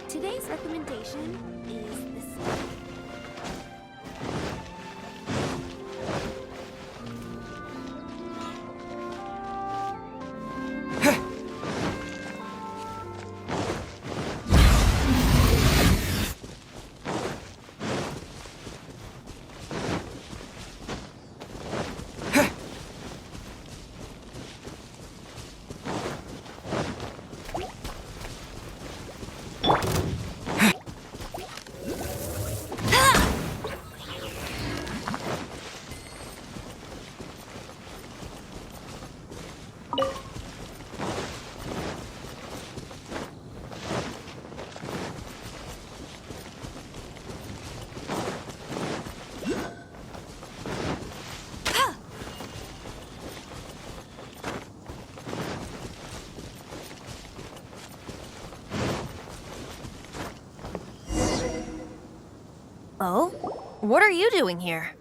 Today's recommendation is this. Oh? What are you doing here?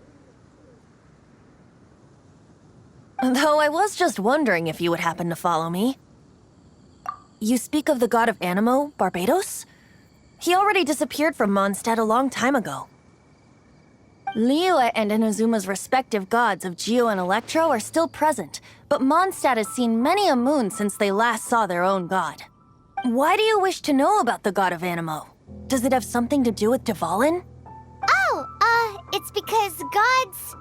Though I was just wondering if you would happen to follow me. You speak of the god of Animo, Barbados? He already disappeared from Mondstadt a long time ago. Liyue and Inazuma's respective gods of Geo and Electro are still present, but Mondstadt has seen many a moon since they last saw their own god. Why do you wish to know about the god of Animo? Does it have something to do with Dvalin? It's because gods...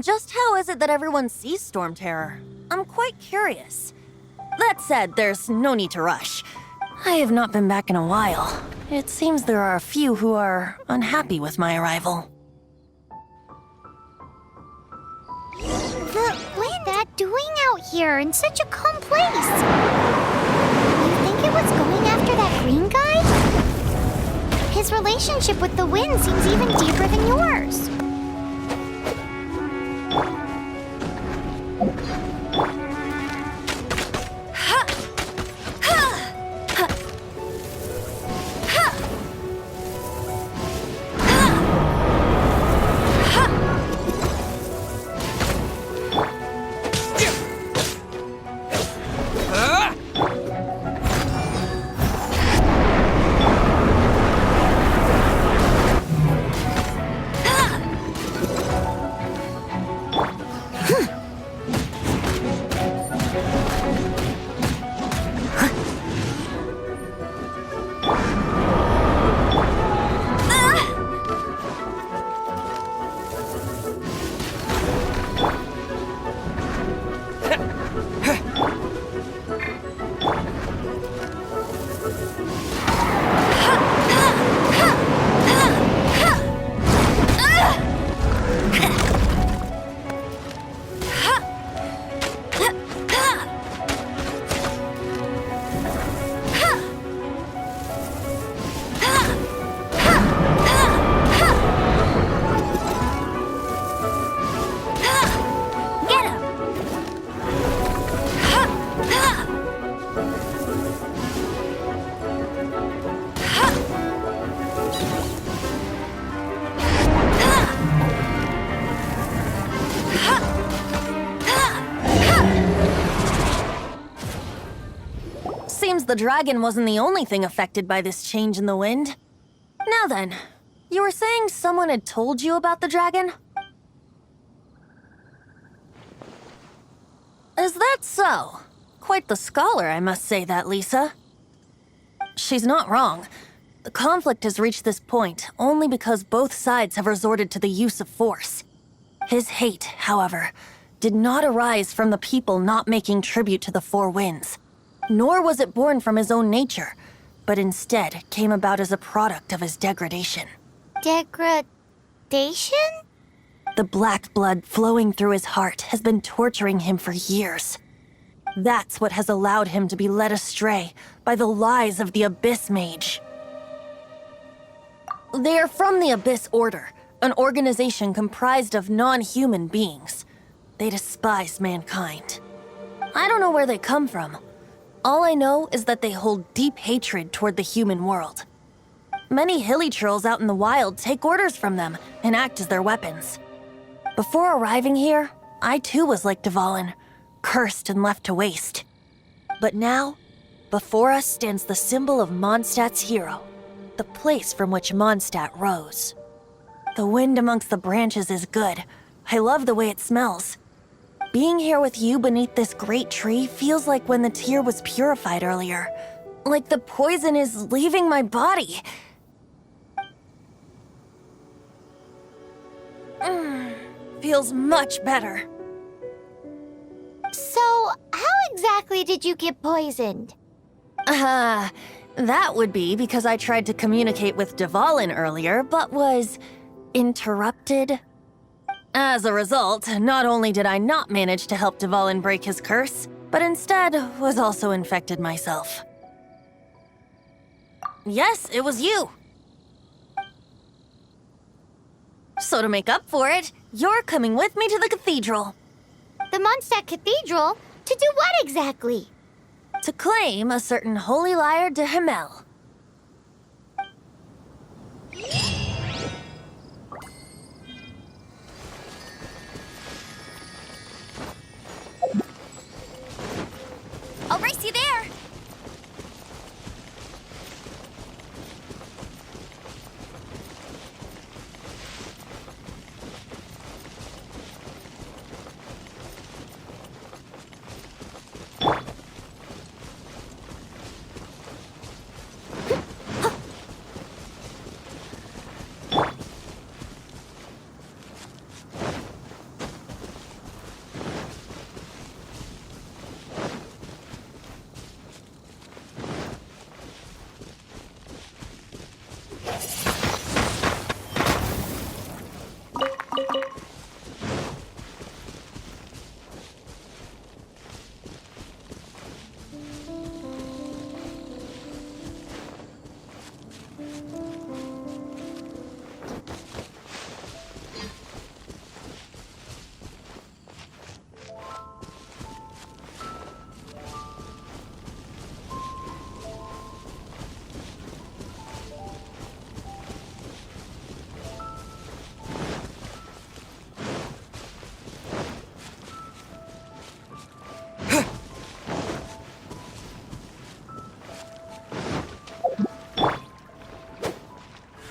Just how is it that everyone sees Storm Terror? I'm quite curious. That said, there's no need to rush. I have not been back in a while. It seems there are a few who are unhappy with my arrival. What's that doing out here in such a calm place? You think it was going after that green guy? His relationship with the wind seems even deeper than yours. Seems the dragon wasn't the only thing affected by this change in the wind. Now then, you were saying someone had told you about the dragon? Is that so? Quite the scholar, I must say that, Lisa. She's not wrong. The conflict has reached this point only because both sides have resorted to the use of force. His hate, however, did not arise from the people not making tribute to the Four Winds. Nor was it born from his own nature, but instead came about as a product of his degradation. Degradation? The black blood flowing through his heart has been torturing him for years. That's what has allowed him to be led astray by the lies of the Abyss Mage. They are from the Abyss Order, an organization comprised of non-human beings. They despise mankind. I don't know where they come from. All I know is that they hold deep hatred toward the human world. Many hilly trolls out in the wild take orders from them and act as their weapons. Before arriving here, I too was like Dvalin, cursed and left to waste. But now, Before us stands the symbol of Mondstadt's hero, the place from which Mondstadt rose. The wind amongst the branches is good. I love the way it smells. Being here with you beneath this great tree feels like when the tear was purified earlier. Like the poison is leaving my body. Feels much better. So, how exactly did you get poisoned? That would be because I tried to communicate with Dvalin earlier, but was interrupted. As a result, not only did I not manage to help Dvalin break his curse, but instead was also infected myself. Yes, it was you. So to make up for it, you're coming with me to the cathedral. The Mondstadt Cathedral? To do what exactly? To claim a certain holy lyre de Himmel. I'll race you there.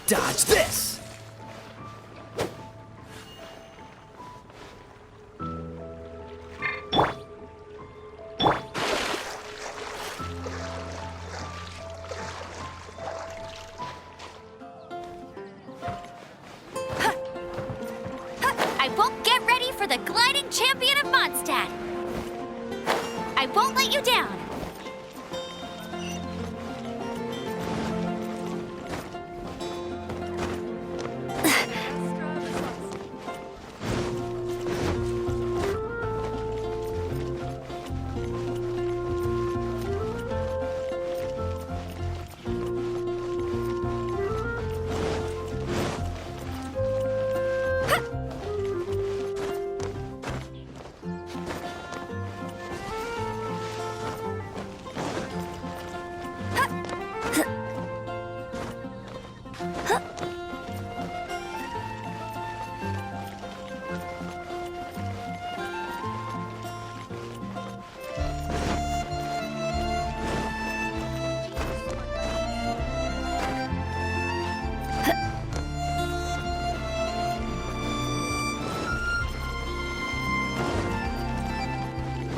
Dodge this! I won't get ready for the gliding champion of Mondstadt. I won't let you down.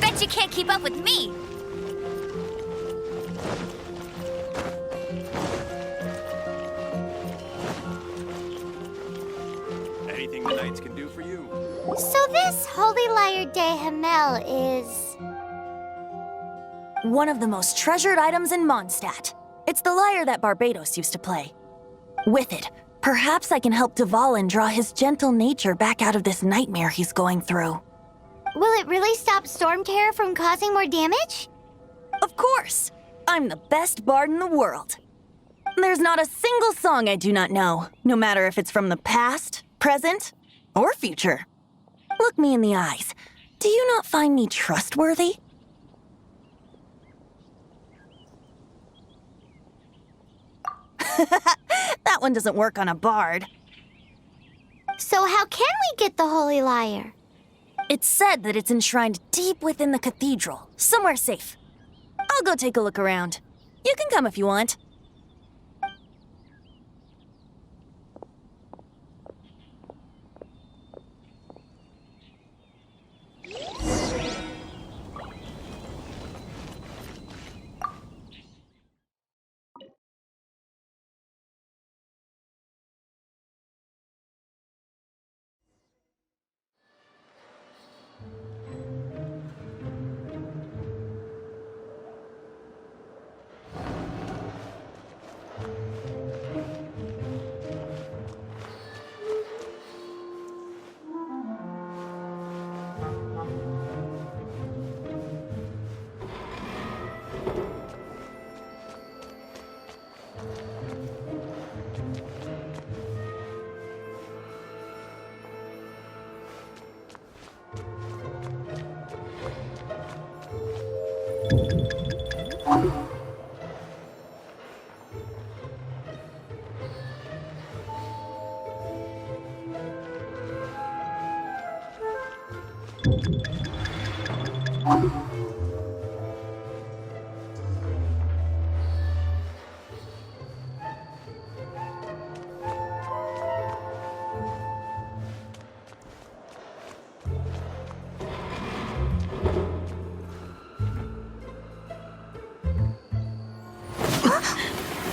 Bet you can't keep up with me. Anything the knights can do for you. So this holy lyre de Himmel is... One of the most treasured items in Mondstadt. It's the lyre that Barbados used to play. With it, perhaps I can help Dvalin draw his gentle nature back out of this nightmare he's going through. Will it really stop Storm Terror from causing more damage? Of course! I'm the best bard in the world. There's not a single song I do not know, no matter if it's from the past, present, or future. Look me in the eyes. Do you not find me trustworthy? That one doesn't work on a bard. So how can we get the holy lyre? It's said that it's enshrined deep within the cathedral, somewhere safe. I'll go take a look around. You can come if you want.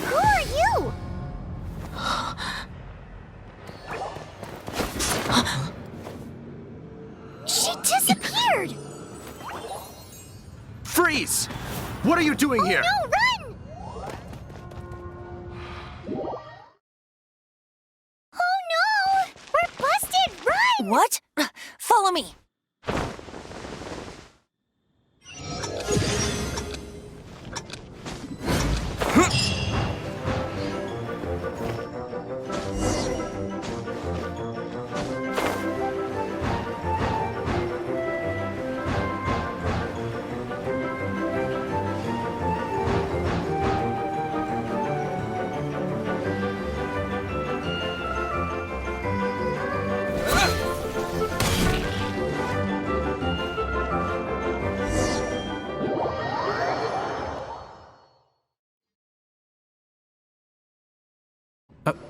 Who are you? She disappeared! Freeze! What are you doing here? No, run! Oh no! We're busted! Run! What? Follow me.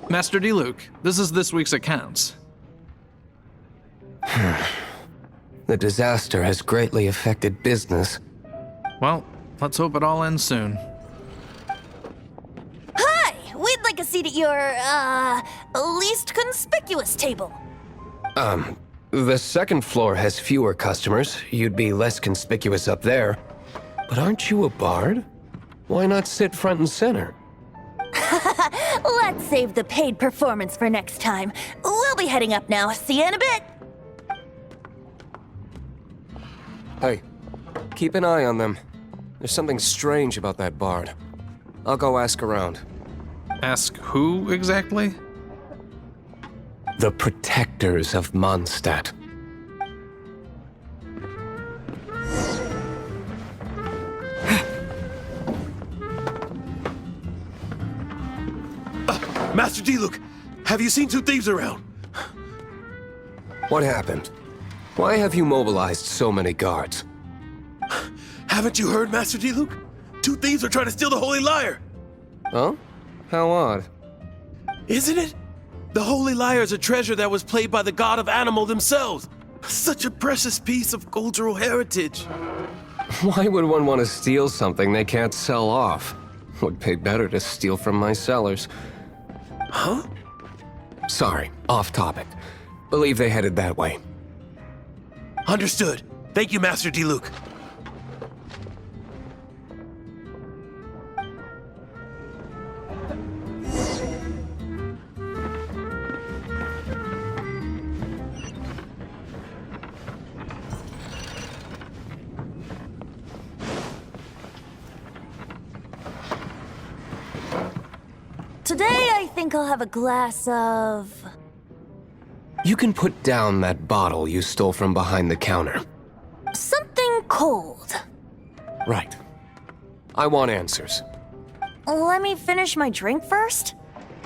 Master Diluc, this is this week's accounts. The disaster has greatly affected business. Well, let's hope it all ends soon. Hi! We'd like a seat at your, least conspicuous table. The second floor has fewer customers. You'd be less conspicuous up there. But aren't you a bard? Why not sit front and center? Let's save the paid performance for next time. We'll be heading up now. See you in a bit. Hey, keep an eye on them. There's something strange about that bard. I'll go ask around. Ask who exactly? The protectors of Mondstadt. Master Diluc, have you seen two thieves around? What happened? Why have you mobilized so many guards? Haven't you heard, Master Diluc? Two thieves are trying to steal the Holy Lyre. Huh? How odd. Isn't it? The Holy Lyre is a treasure that was played by the god of animal themselves. Such a precious piece of cultural heritage. Why would one want to steal something they can't sell off? Would pay better to steal from my sellers. Huh? Sorry, off topic. Believe they headed that way. Understood. Thank you, Master Diluc. Today, I think I'll have a glass of... You can put down that bottle you stole from behind the counter. something cold. Right. I want answers. Let me finish my drink first.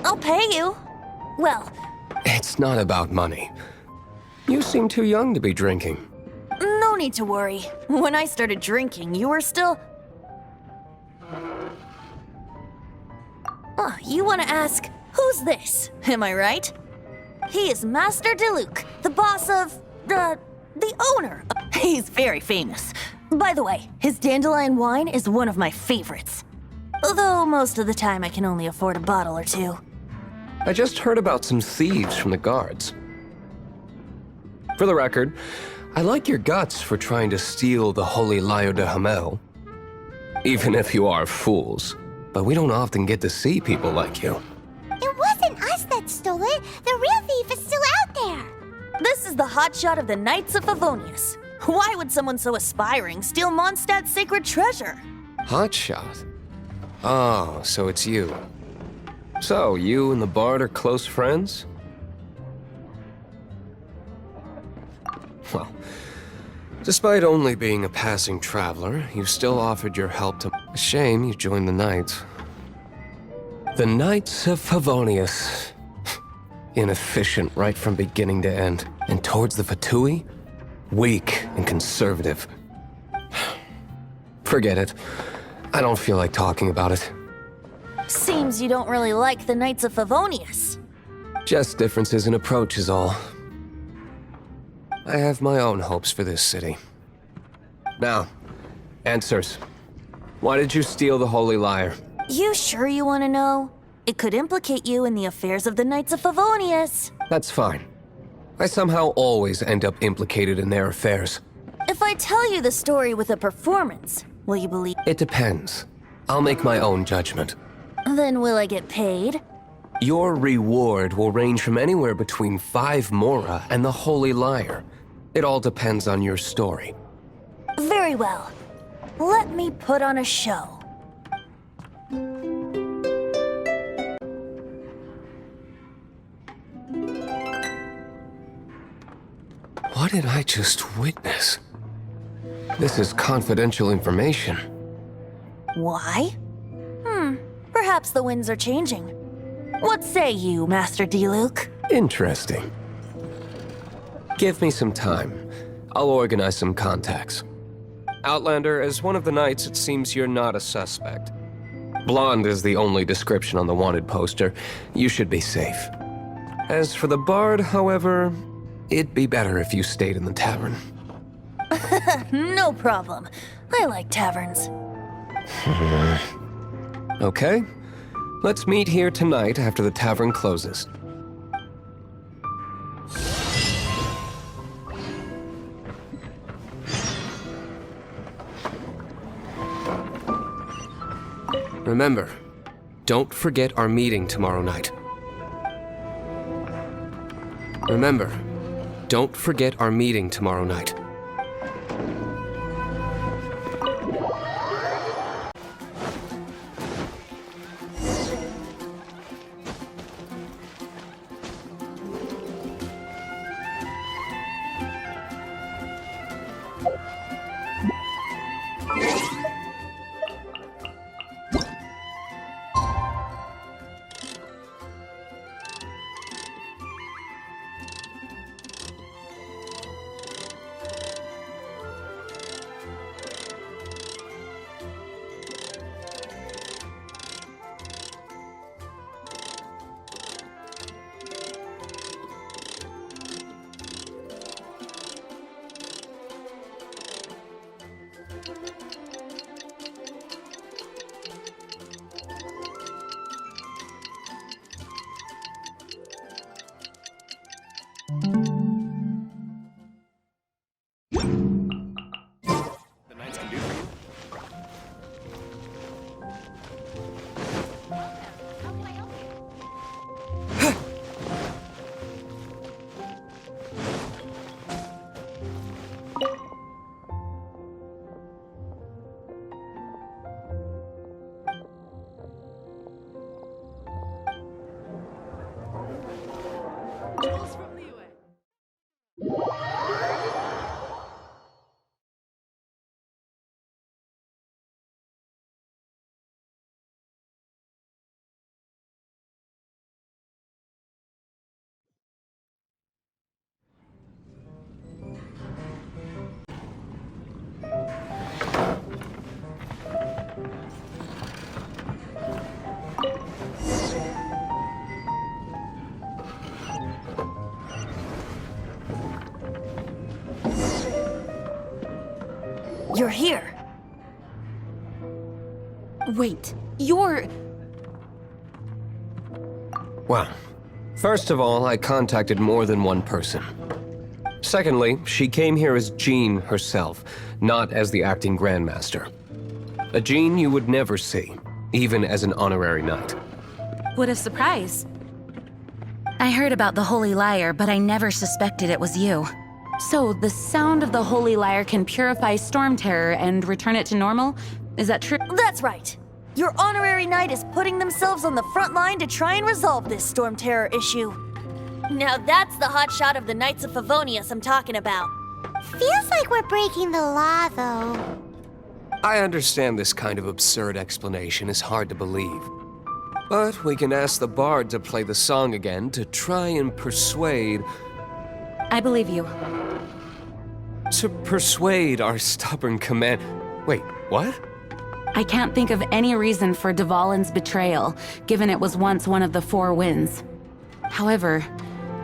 I'll pay you. Well, It's not about money. You seem too young to be drinking. no need to worry. When I started drinking, you were still... Oh, you want to ask, who's this? Am I right? He is Master Diluc, the boss of, the owner. He's very famous. By the way, his dandelion wine is one of my favorites. Although most of the time I can only afford a bottle or two. I just heard about some thieves from the guards. For the record, I like your guts for trying to steal the Holy Lyre de Hamel. Even if you are fools. But we don't often get to see people like you. It wasn't us that stole it. The real thief is still out there. This is the hotshot of the Knights of Favonius. Why would someone so aspiring steal Mondstadt's sacred treasure? Hotshot? Oh, so it's you. So, you and the Bard are close friends? Well, despite only being a passing traveler, you still offered your help to... A shame you joined the Knights. The Knights of Favonius. Inefficient right from beginning to end. And towards the Fatui, weak and conservative. Forget it. I don't feel like talking about it. Seems you don't really like the Knights of Favonius. Just differences in approach is all. I have my own hopes for this city. Now, answers. Why did you steal the Holy Lyre? You sure you want to know? It could implicate you in the affairs of the Knights of Favonius. That's fine. I somehow always end up implicated in their affairs. If I tell you the story with a performance, will you believe? It depends. I'll make my own judgment. Then will I get paid? Your reward will range from anywhere between 5 Mora and the Holy Lyre. It all depends on your story. Very well. Let me put on a show. What did I just witness? This is confidential information. Why? Perhaps the winds are changing. What say you, Master Diluc? Interesting. Give me some time. I'll organize some contacts. Outlander, as one of the Knights, it seems you're not a suspect. Blonde is the only description on the wanted poster. You should be safe. As for the Bard, however, it'd be better if you stayed in the tavern. No problem. I like taverns. Okay. Let's meet here tonight after the tavern closes. Remember, don't forget our meeting tomorrow night. Remember, don't forget our meeting tomorrow night. You're here. Wait, you're... Well, first of all, I contacted more than one person. Secondly, she came here as Jean herself, not as the acting Grandmaster. A Jean you would never see, even as an honorary knight. What a surprise. I heard about the Holy Lyre, but I never suspected it was you. So, the sound of the Holy Lyre can purify Storm Terror and return it to normal? Is that true? That's right. Your honorary knight is putting themselves on the front line to try and resolve this Storm Terror issue. Now that's the hotshot of the Knights of Favonius I'm talking about. Feels like we're breaking the law, though. I understand this kind of absurd explanation is hard to believe. But we can ask the bard to play the song again to try and persuade... I believe you. To persuade our stubborn command... Wait, what? I can't think of any reason for Dvalin's betrayal, given it was once one of the Four Winds. However,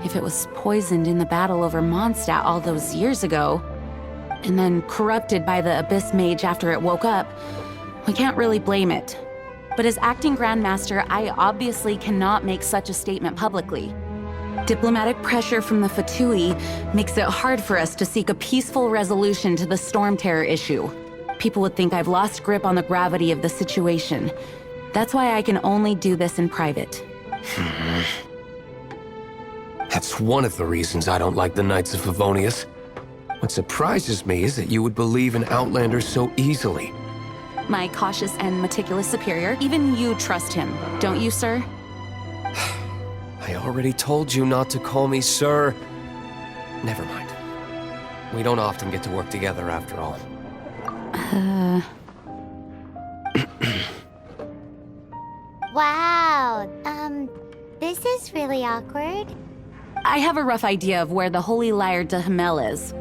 if it was poisoned in the battle over Mondstadt all those years ago, and then corrupted by the Abyss Mage after it woke up, we can't really blame it. But as acting Grandmaster, I obviously cannot make such a statement publicly. Diplomatic pressure from the Fatui makes it hard for us to seek a peaceful resolution to the Storm Terror issue. People would think I've lost grip on the gravity of the situation. That's why I can only do this in private. That's one of the reasons I don't like the Knights of Favonius. What surprises me is that you would believe in Outlanders so easily. My cautious and meticulous superior, even you trust him, don't you, sir? I already told you not to call me sir. Never mind. We don't often get to work together after all. Wow, this is really awkward. I have a rough idea of where the Holy Lyre de Himmel is.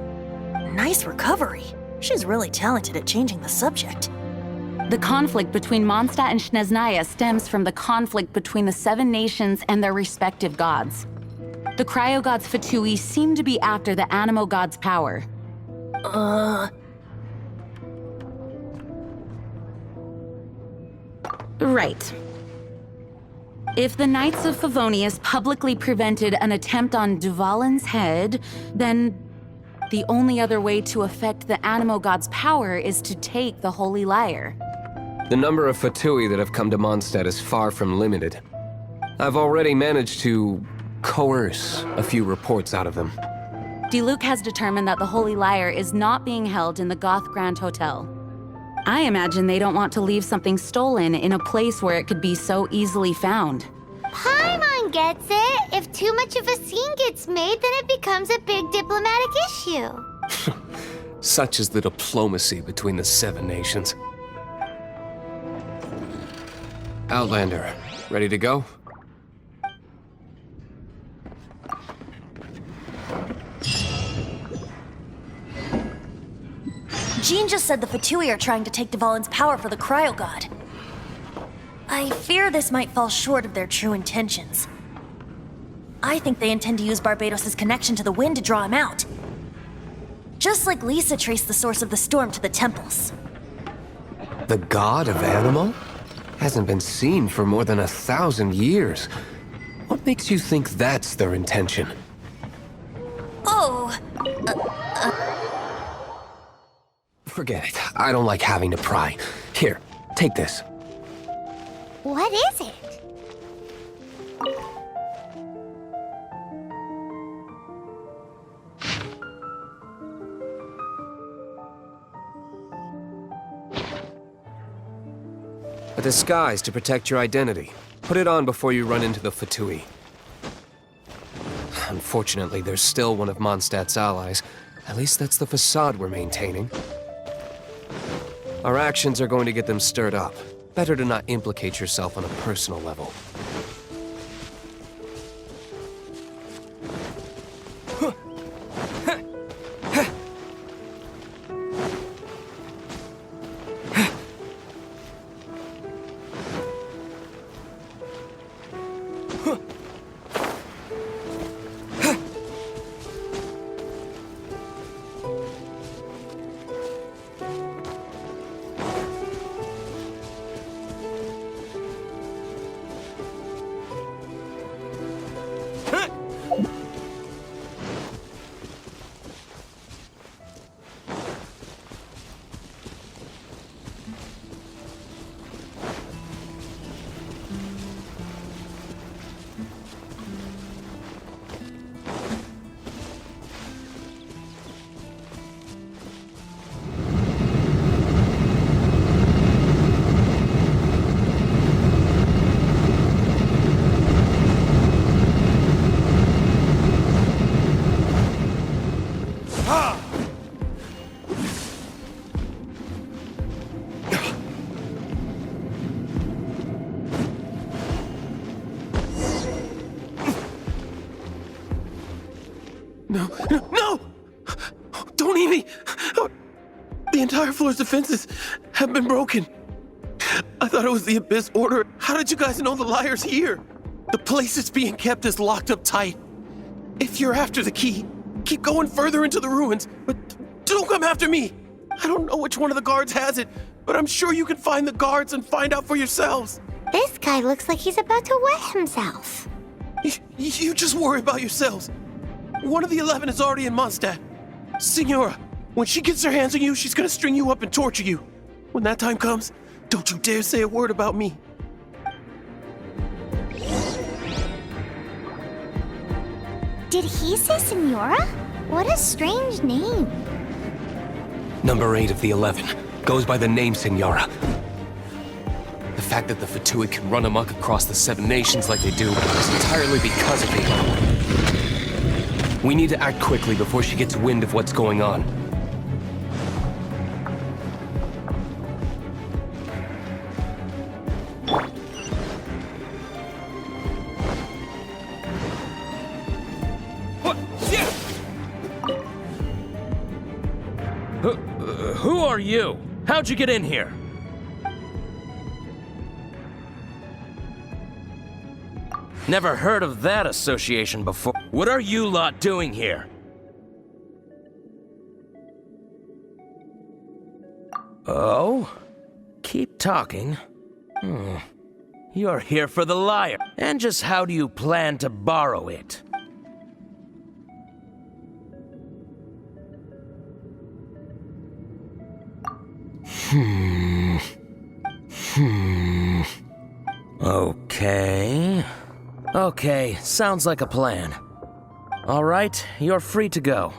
Nice recovery. She's really talented at changing the subject. The conflict between Mondstadt and Snezhnaya stems from the conflict between the Seven Nations and their respective gods. The cryo-gods Fatui seem to be after the Animo god's power. Right. If the Knights of Favonius publicly prevented an attempt on Dvalin's head, then the only other way to affect the Animo god's power is to take the Holy Lyre. The number of Fatui that have come to Mondstadt is far from limited. I've already managed to coerce a few reports out of them. Diluc has determined that the Holy Lyre is not being held in the Goth Grand Hotel. I imagine they don't want to leave something stolen in a place where it could be so easily found. Paimon gets it. If too much of a scene gets made, then it becomes a big diplomatic issue. Such is the diplomacy between the Seven Nations. Outlander, ready to go? Jean just said the Fatui are trying to take Dvalin's power for the Cryo God. I fear this might fall short of their true intentions. I think they intend to use Barbados' connection to the wind to draw him out. Just like Lisa traced the source of the storm to the temples. The god of Animo? Hasn't been seen for more than 1,000 years. What makes you think that's their intention? Oh, Forget it. I don't like having to pry. Here, take this. What is it? A disguise to protect your identity. Put it on before you run into the Fatui. Unfortunately, there's still one of Mondstadt's allies. At least that's the facade we're maintaining. Our actions are going to get them stirred up. Better to not implicate yourself on a personal level. No! No! Don't eat me! The entire floor's defenses have been broken. I thought it was the Abyss Order. How did you guys know the liar's here? The place it's being kept is locked up tight. If you're after the key, keep going further into the ruins, but don't come after me. I don't know which one of the guards has it, but I'm sure you can find the guards and find out for yourselves. This guy looks like he's about to wet himself. You just worry about yourselves. One of the 11 is already in Mondstadt. Signora, when she gets her hands on you, she's gonna string you up and torture you. When that time comes, don't you dare say a word about me. Did he say Senora? What a strange name. Number 8 of the 11 goes by the name Senora. The fact that the Fatui can run amok across the 7 nations like they do is entirely because of it. We need to act quickly before she gets wind of what's going on. Who are you? How'd you get in here? Never heard of that association before. What are you lot doing here? Oh? Keep talking. You're here for the lyre. And just how do you plan to borrow it? Okay, sounds like a plan. All right, you're free to go.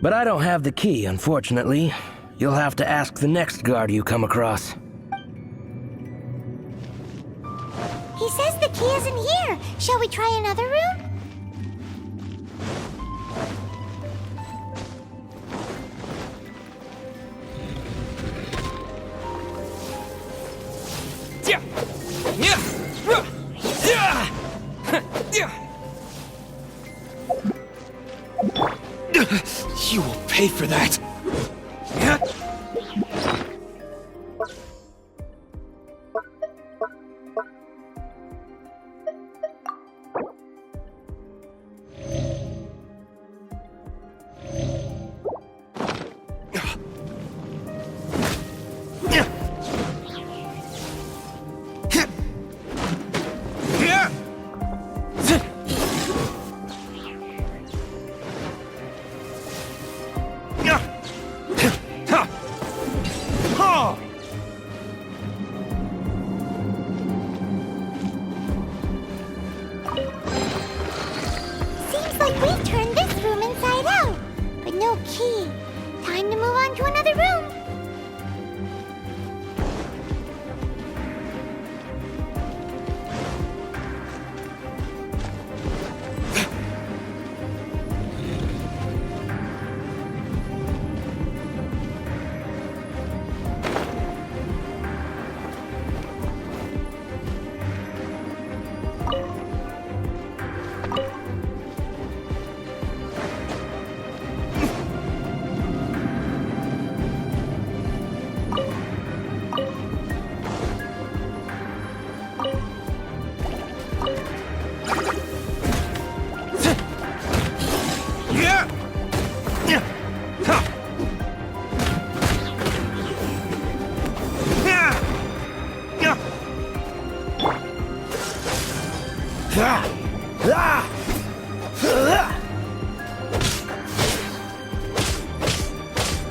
But I don't have the key, unfortunately. You'll have to ask the next guard you come across. He says the key isn't here. Shall we try another room? You will pay for that. Seems like we've turned this room inside out, but no key. Time to move on to another room.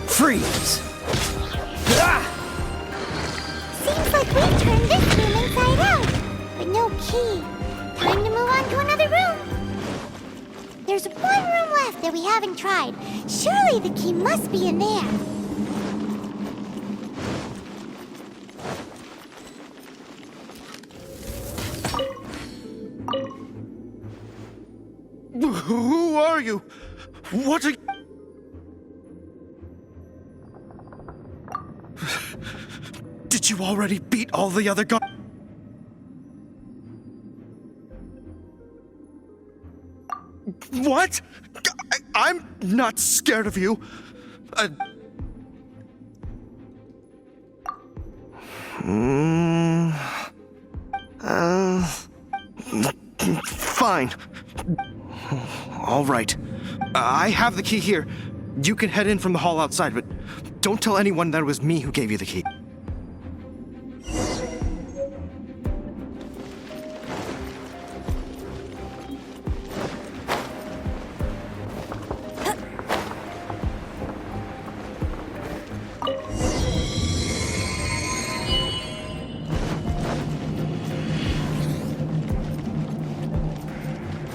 Freeze! Seems like we've turned this room inside out, but no key. Time to move on to another room. There's one room left that we haven't tried. Surely the key must be in there. Who are you? What are you? Did you already beat all the other guards? What? I'm not scared of you. Fine. All right. I have the key here. You can head in from the hall outside, but don't tell anyone that it was me who gave you the key.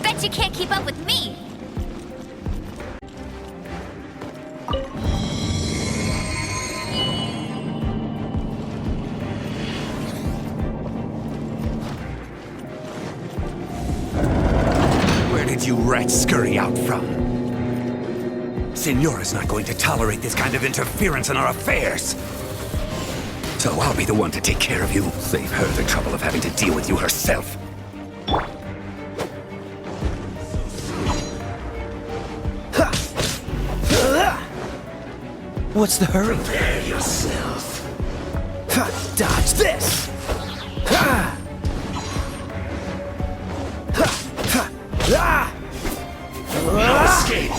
Bet you can't keep up with me. Where did you rats scurry out from? Senora's not going to tolerate this kind of interference in our affairs. So I'll be the one to take care of you. Save her the trouble of having to deal with you herself. What's the hurry? Prepare yourself. Dodge this! No escape.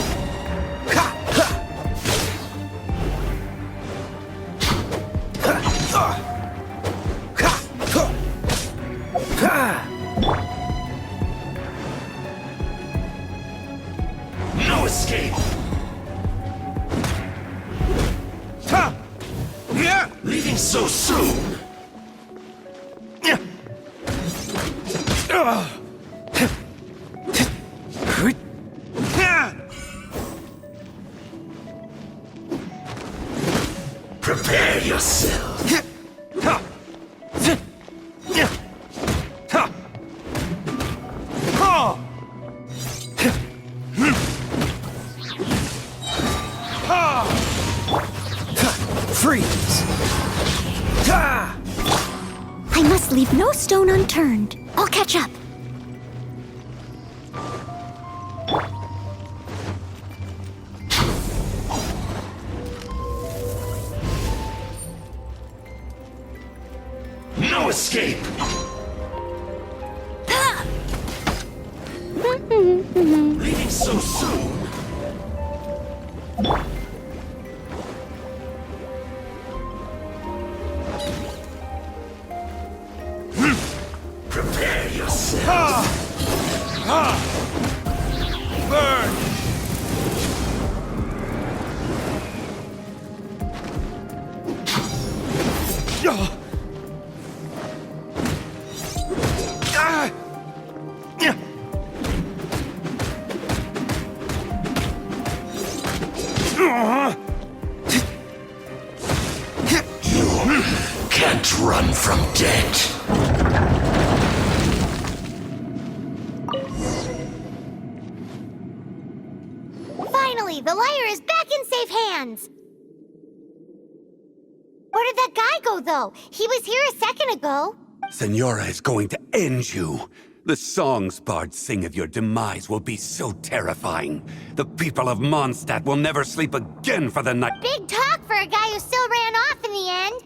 No escape. Leaving so soon. Prepare yourself. Freeze! I must leave no stone unturned. I'll catch up. No escape. Leaving so soon. Prepare yourself. Burn! You can't run from death. Finally, the lyre is back in safe hands. Where did that guy go, though? He was here a second ago. Senora is going to end you. The songs bards sing of your demise will be so terrifying. The people of Mondstadt will never sleep again for the night. Big talk for a guy who still ran off in the end.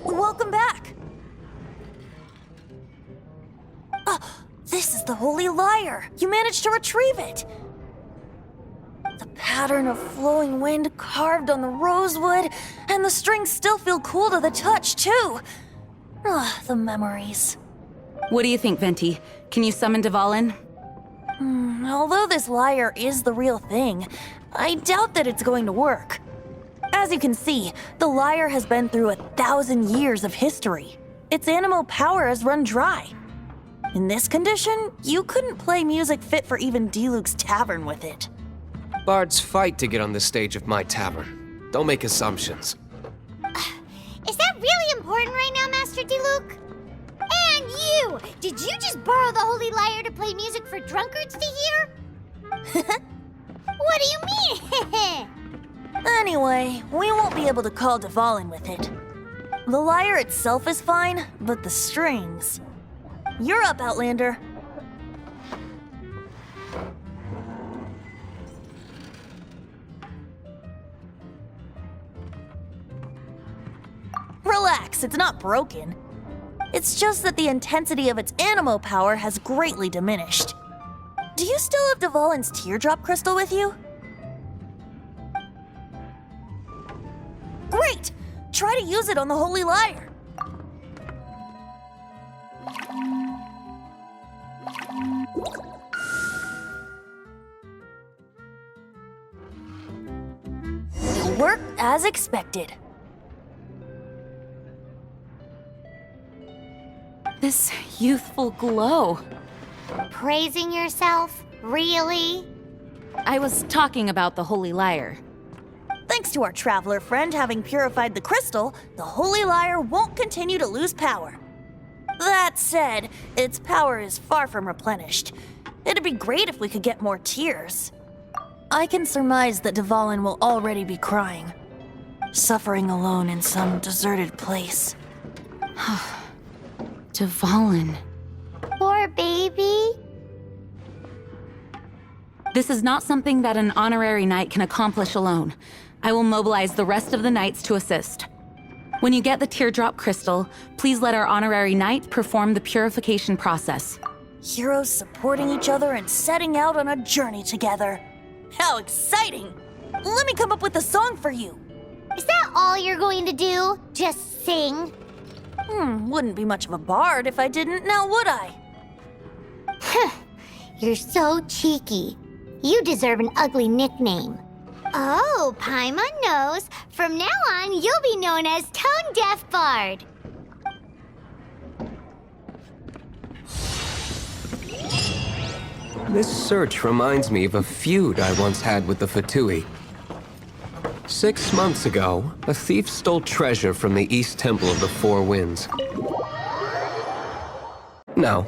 Welcome back. This is the Holy Lyre. You managed to retrieve it. The pattern of flowing wind carved on the rosewood, and the strings still feel cool to the touch, too. The memories. What do you think, Venti? Can you summon Dvalin? Although this lyre is the real thing, I doubt that it's going to work. As you can see, the lyre has been through 1,000 years of history. Its animal power has run dry. In this condition, you couldn't play music fit for even Diluc's tavern with it. Bards fight to get on the stage of my tavern. Don't make assumptions. Is that really important right now, Master Diluc? And you! Did you just borrow the Holy Lyre to play music for drunkards to hear? What do you mean? Anyway, we won't be able to call Dvalin with it. The lyre itself is fine, but the strings... You're up, Outlander. Relax, it's not broken. It's just that the intensity of its animo power has greatly diminished. Do you still have Dvalin's teardrop crystal with you? Great! Try to use it on the Holy Lyre. It'll work as expected. This youthful glow. Praising yourself? Really? I was talking about the Holy Lyre. Thanks to our traveler friend having purified the crystal, the Holy Lyre won't continue to lose power. That said, its power is far from replenished. It'd be great if we could get more tears. I can surmise that Dvalin will already be crying, suffering alone in some deserted place. Dvalin. Poor baby. This is not something that an honorary knight can accomplish alone. I will mobilize the rest of the knights to assist. When you get the teardrop crystal, please let our honorary knight perform the purification process. Heroes supporting each other and setting out on a journey together. How exciting! Let me come up with a song for you. Is that all you're going to do? Just sing? Wouldn't be much of a bard if I didn't, now would I? You're so cheeky. You deserve an ugly nickname. Oh, Paimon knows. From now on, you'll be known as Tone Deaf Bard. This search reminds me of a feud I once had with the Fatui. 6 months ago, a thief stole treasure from the East Temple of the Four Winds. Now,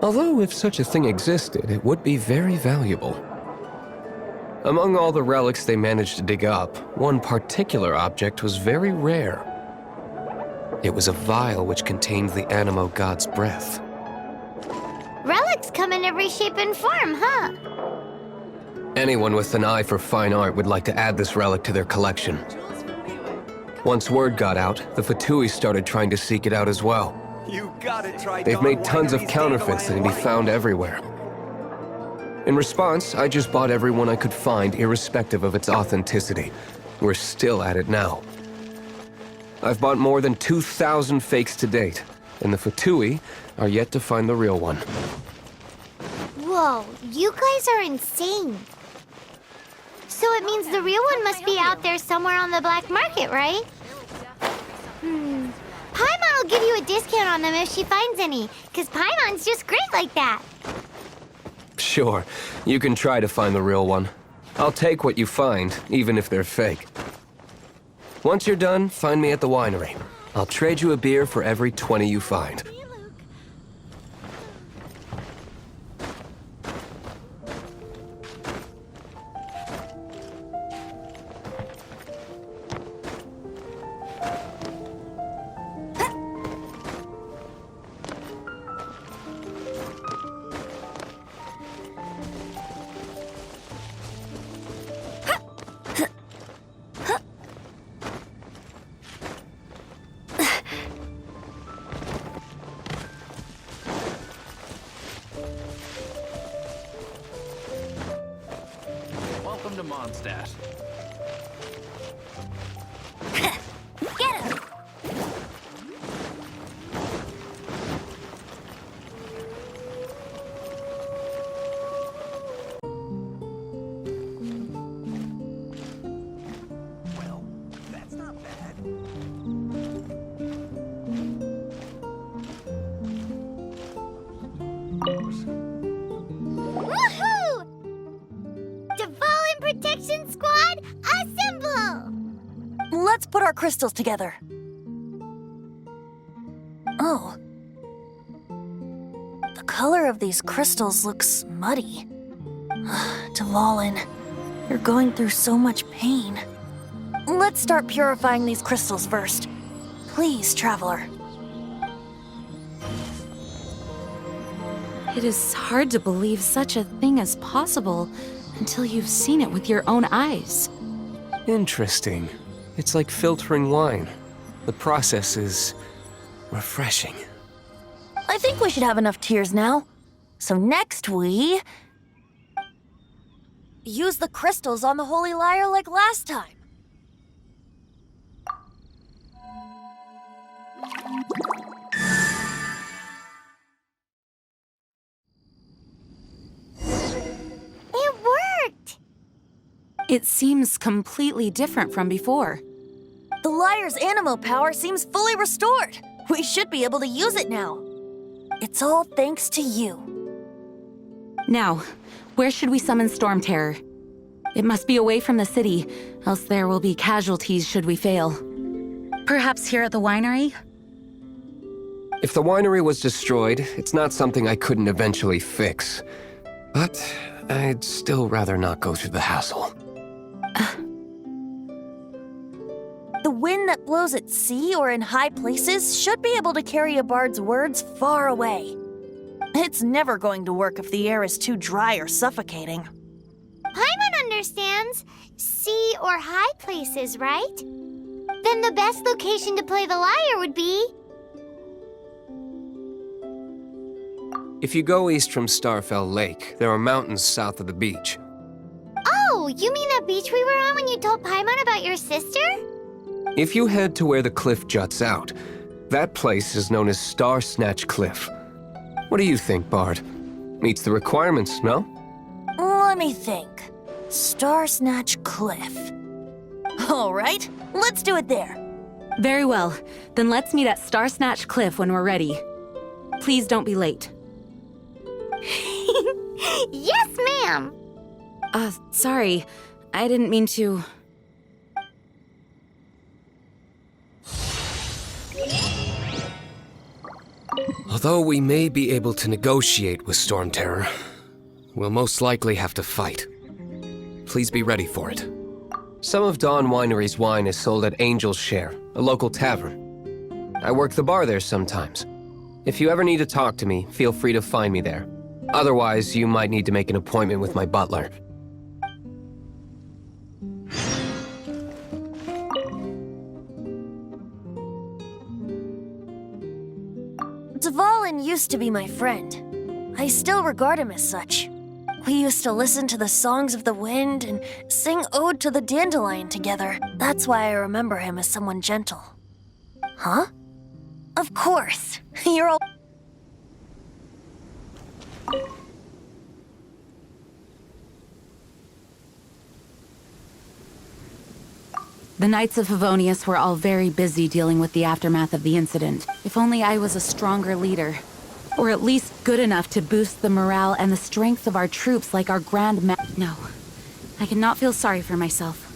although if such a thing existed, it would be very valuable. Among all the relics they managed to dig up, one particular object was very rare. It was a vial which contained the Animo god's breath. Relics come in every shape and form, huh? Anyone with an eye for fine art would like to add this relic to their collection. Once word got out, the Fatui started trying to seek it out as well. They've made tons of counterfeits that can be found everywhere. In response, I just bought everyone I could find, irrespective of its authenticity. We're still at it now. I've bought more than 2,000 fakes to date, and the Fatui are yet to find the real one. Whoa, you guys are insane. So it means the real one must be out there somewhere on the black market, right? Paimon will give you a discount on them if she finds any, because Paimon's just great like that. Sure, you can try to find the real one. I'll take what you find, even if they're fake. Once you're done, find me at the winery. I'll trade you a beer for every 20 you find. Welcome to Mondstadt. Get him! Well, that's not bad. Woohoo! Dvalin Protection Squad, assemble! Let's put our crystals together. Oh. The color of these crystals looks muddy. Dvalin, You're going through so much pain. Let's start purifying these crystals first. Please, Traveler. It is hard to believe such a thing is possible until you've seen it with your own eyes. Interesting. It's like filtering wine. The process is refreshing. I think we should have enough tears now. So next we... use the crystals on the Holy Lyre like last time. It worked! It seems completely different from before. The Lyre's animo power seems fully restored. We should be able to use it now. It's all thanks to you. Now, where should we summon Storm Terror? It must be away from the city, else there will be casualties should we fail. Perhaps here at the winery? If the winery was destroyed, it's not something I couldn't eventually fix. But I'd still rather not go through the hassle. The wind that blows at sea or in high places should be able to carry a bard's words far away. It's never going to work if the air is too dry or suffocating. Paimon understands sea or high places, right? Then the best location to play the lyre would be... If you go east from Starfell Lake, there are mountains south of the beach. Oh, you mean that beach we were on when you told Paimon about your sister? If you head to where the cliff juts out, that place is known as Star Snatch Cliff. What do you think, Bard? Meets the requirements, no? Let me think. Star Snatch Cliff. All right, let's do it there. Very well. Then let's meet at Star Snatch Cliff when we're ready. Please don't be late. Yes, ma'am! Sorry. I didn't mean to... Although we may be able to negotiate with Storm Terror, we'll most likely have to fight. Please be ready for it. Some of Dawn Winery's wine is sold at Angel's Share, a local tavern. I work the bar there sometimes. If you ever need to talk to me, feel free to find me there. Otherwise, you might need to make an appointment with my butler. Dvalin used to be my friend. I still regard him as such. We used to listen to the songs of the wind and sing Ode to the Dandelion together. That's why I remember him as someone gentle. Huh? Of course. You're all... The Knights of Favonius were all very busy dealing with the aftermath of the incident. If only I was a stronger leader. Or at least good enough to boost the morale and the strength of our troops like our Grand Ma- No. I cannot feel sorry for myself.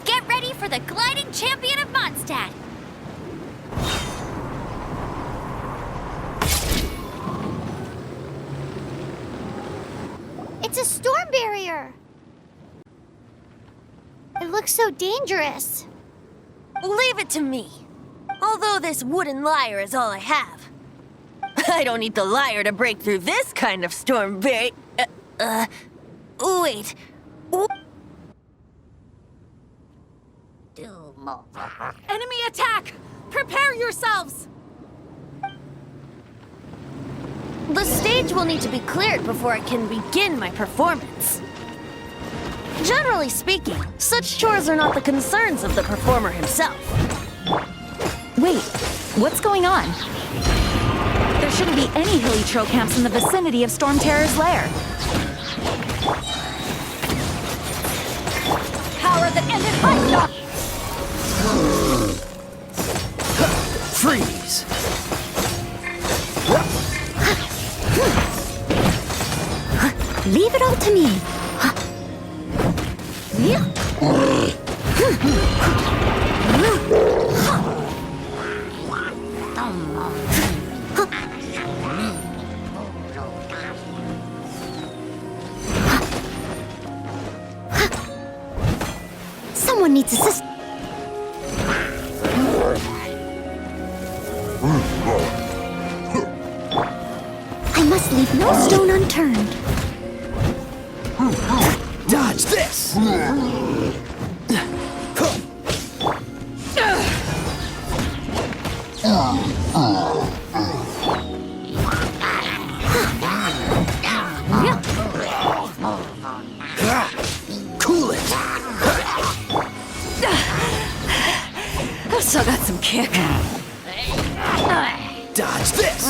Get ready for the gliding champion of Mondstadt! looks so dangerous. Leave it to me. Although this wooden lyre is all I have. I don't need the lyre to break through this kind of storm wait. Enemy attack! Prepare yourselves! The stage will need to be cleared before I can begin my performance. Generally speaking, such chores are not the concerns of the performer himself. Wait, what's going on? There shouldn't be any hilly tro camps in the vicinity of Storm Terror's lair. Power that ended my Freeze! Leave it all to me. Someone needs assistance. I must leave no stone unturned. Dodge this! Cool it! I've still got some kick. Dodge this!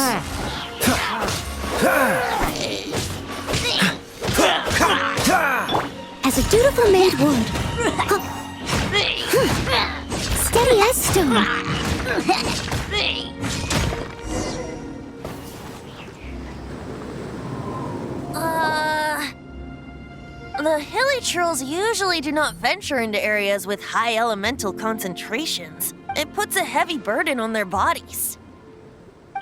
As a dutiful maid would. Steady as stone. The hilly trolls usually do not venture into areas with high elemental concentrations. It puts a heavy burden on their bodies.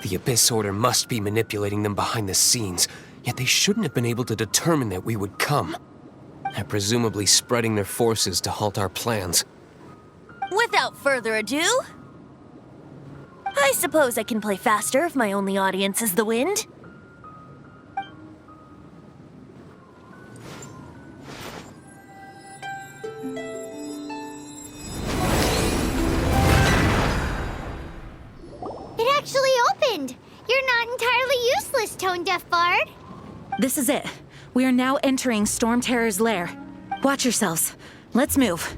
The Abyss Order must be manipulating them behind the scenes, yet they shouldn't have been able to determine that we would come. They're presumably spreading their forces to halt our plans. Without further ado, I suppose I can play faster if my only audience is the wind. It actually opened. You're not entirely useless, Tone Deaf Bard. This is it. We are now entering Storm Terror's lair. Watch yourselves. Let's move.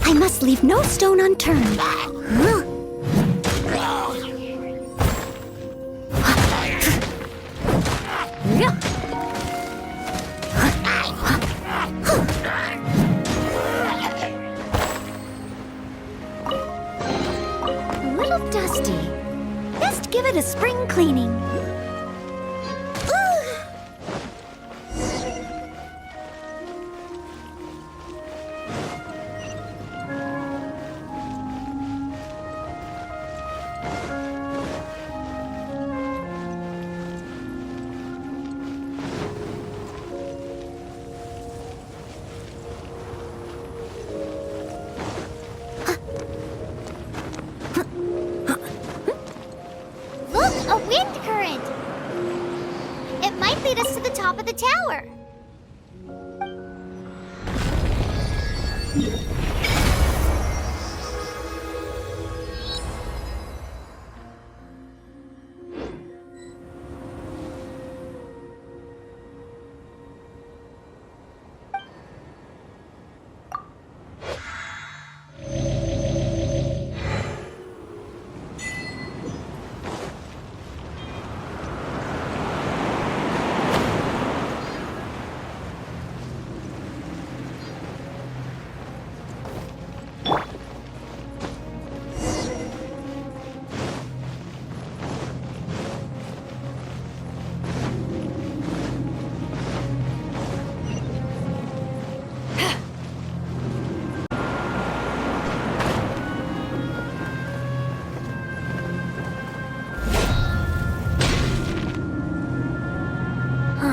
I must leave no stone unturned. A little dusty. Best give it a spring cleaning. Look, a wind current! It might lead us to the top of the tower.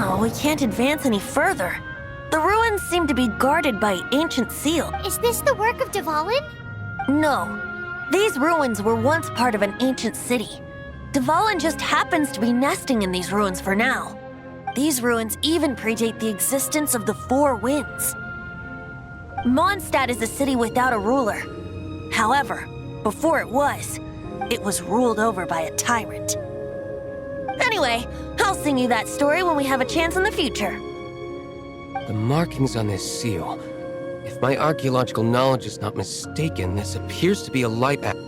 Oh, we can't advance any further. The ruins seem to be guarded by ancient seal. Is this the work of Dvalin? No. These ruins were once part of an ancient city. Dvalin just happens to be nesting in these ruins for now. These ruins even predate the existence of the Four Winds. Mondstadt is a city without a ruler. However, before it was ruled over by a tyrant. Anyway, I'll sing you that story when we have a chance in the future. The markings on this seal. If my archaeological knowledge is not mistaken, this appears to be a light act.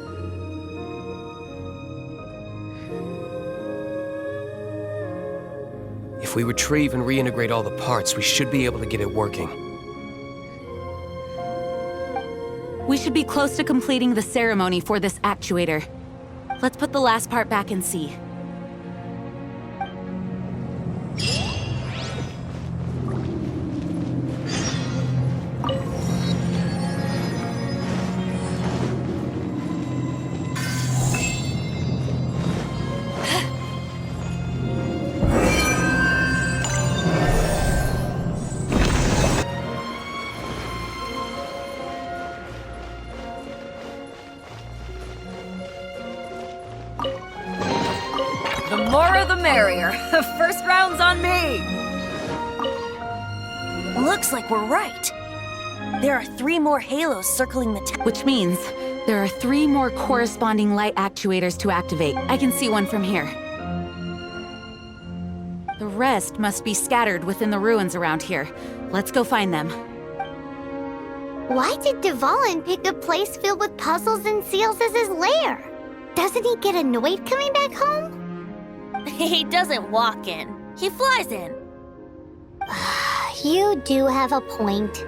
If we retrieve and reintegrate all the parts, we should be able to get it working. We should be close to completing the ceremony for this actuator. Let's put the last part back and see. The more the merrier. First round's on me. Looks like we're right. There are 3 more halos circling the town. Which means there are 3 more corresponding light actuators to activate. I can see one from here. The rest must be scattered within the ruins around here. Let's go find them. Why did Dvalin pick a place filled with puzzles and seals as his lair? Doesn't he get annoyed coming back home? He doesn't walk in. He flies in. You do have a point.